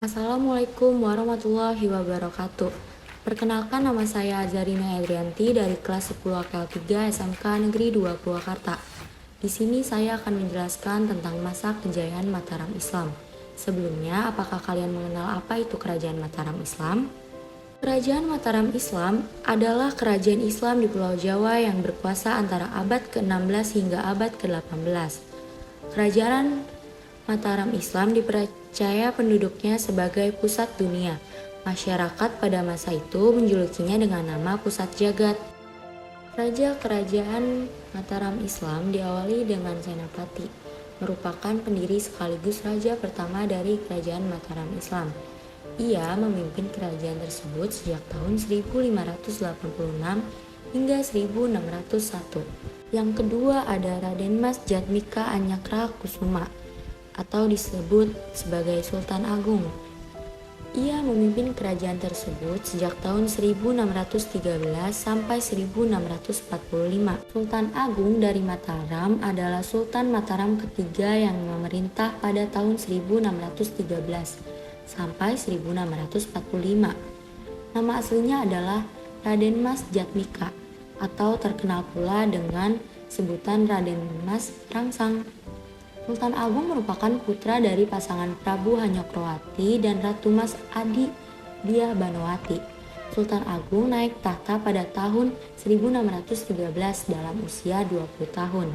Assalamualaikum warahmatullahi wabarakatuh. Perkenalkan, nama saya Azarina Edrianti dari kelas 10 AKL 3 SMK Negeri 2 Purwakarta. Di sini saya akan menjelaskan tentang masa kejayaan Mataram Islam. Sebelumnya, apakah kalian mengenal apa itu Kerajaan Mataram Islam? Kerajaan Mataram Islam adalah kerajaan Islam di Pulau Jawa yang berkuasa antara abad ke-16 hingga abad ke-18. Kerajaan Mataram Islam dipercaya penduduknya sebagai pusat dunia. Masyarakat pada masa itu menjulukinya dengan nama Pusat Jagat. Raja Kerajaan Mataram Islam diawali dengan Senapati, merupakan pendiri sekaligus raja pertama dari Kerajaan Mataram Islam. Ia memimpin kerajaan tersebut sejak tahun 1586 hingga 1601. Yang kedua ada Raden Mas Jatmika Anyakra Kusuma atau disebut sebagai Sultan Agung. Ia memimpin kerajaan tersebut sejak tahun 1613 sampai 1645. Sultan Agung dari Mataram adalah Sultan Mataram ketiga yang memerintah pada tahun 1613 sampai 1645. Nama aslinya adalah Raden Mas Jatmika atau terkenal pula dengan sebutan Raden Mas Rangsang. Sultan Agung merupakan putra dari pasangan Prabu Hanyokrowati dan Ratu Mas Adi Dia Banowati. Sultan Agung naik tahta pada tahun 1613 dalam usia 20 tahun.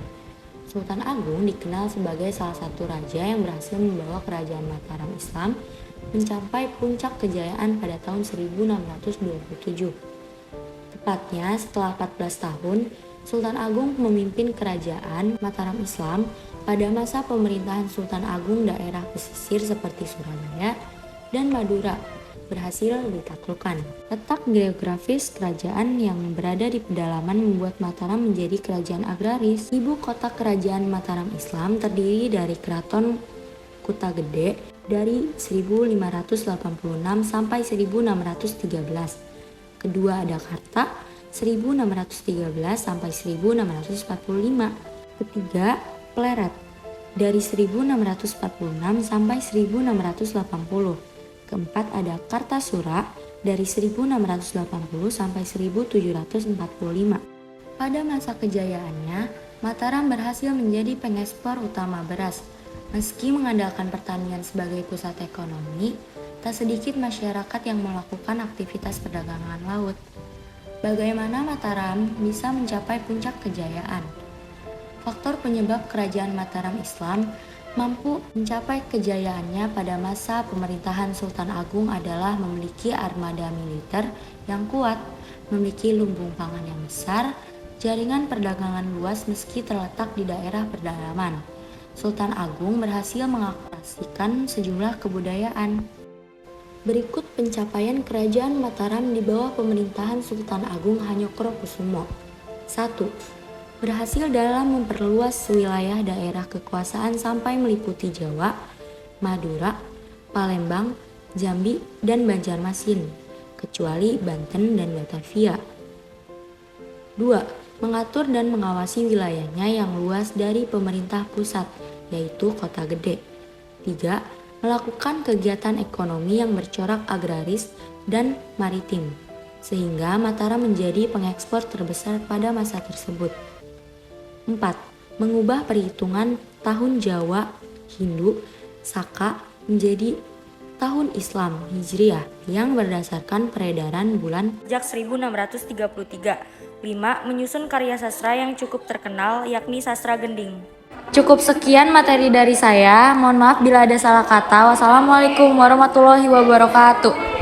Sultan Agung dikenal sebagai salah satu raja yang berhasil membawa kerajaan Mataram Islam mencapai puncak kejayaan pada tahun 1627. Tepatnya setelah 14 tahun, Sultan Agung memimpin kerajaan Mataram Islam. Pada masa pemerintahan Sultan Agung, daerah pesisir seperti Surabaya dan Madura berhasil ditaklukkan. Letak geografis kerajaan yang berada di pedalaman membuat Mataram menjadi kerajaan agraris. Ibu kota kerajaan Mataram Islam terdiri dari Keraton Kuta Gede dari 1586 sampai 1613. Kedua ada Karta 1613 sampai 1645. Ketiga, Pleret dari 1646 sampai 1680. Keempat ada Kartasura dari 1680 sampai 1745. Pada masa kejayaannya, Mataram berhasil menjadi pengekspor utama beras. Meski mengandalkan pertanian sebagai pusat ekonomi, tak sedikit masyarakat yang melakukan aktivitas perdagangan laut. Bagaimana Mataram bisa mencapai puncak kejayaan? Faktor penyebab kerajaan Mataram Islam mampu mencapai kejayaannya pada masa pemerintahan Sultan Agung adalah memiliki armada militer yang kuat, memiliki lumbung pangan yang besar, jaringan perdagangan luas meski terletak di daerah pedalaman. Sultan Agung berhasil mengoperasikan sejumlah kebudayaan. Berikut pencapaian kerajaan Mataram di bawah pemerintahan Sultan Agung Hanyokrokusumo. 1. Berhasil dalam memperluas wilayah daerah kekuasaan sampai meliputi Jawa, Madura, Palembang, Jambi, dan Banjarmasin, kecuali Banten dan Batavia. 2. Mengatur dan mengawasi wilayahnya yang luas dari pemerintah pusat, yaitu Kota Gede. 3. Melakukan kegiatan ekonomi yang bercorak agraris dan maritim, sehingga Mataram menjadi pengekspor terbesar pada masa tersebut. 4. Mengubah perhitungan tahun Jawa, Hindu, Saka menjadi tahun Islam Hijriah yang berdasarkan peredaran bulan sejak 1633. 5. Menyusun karya sastra yang cukup terkenal yakni sastra Gending. Cukup sekian materi dari saya. Mohon maaf bila ada salah kata. Wassalamualaikum warahmatullahi wabarakatuh.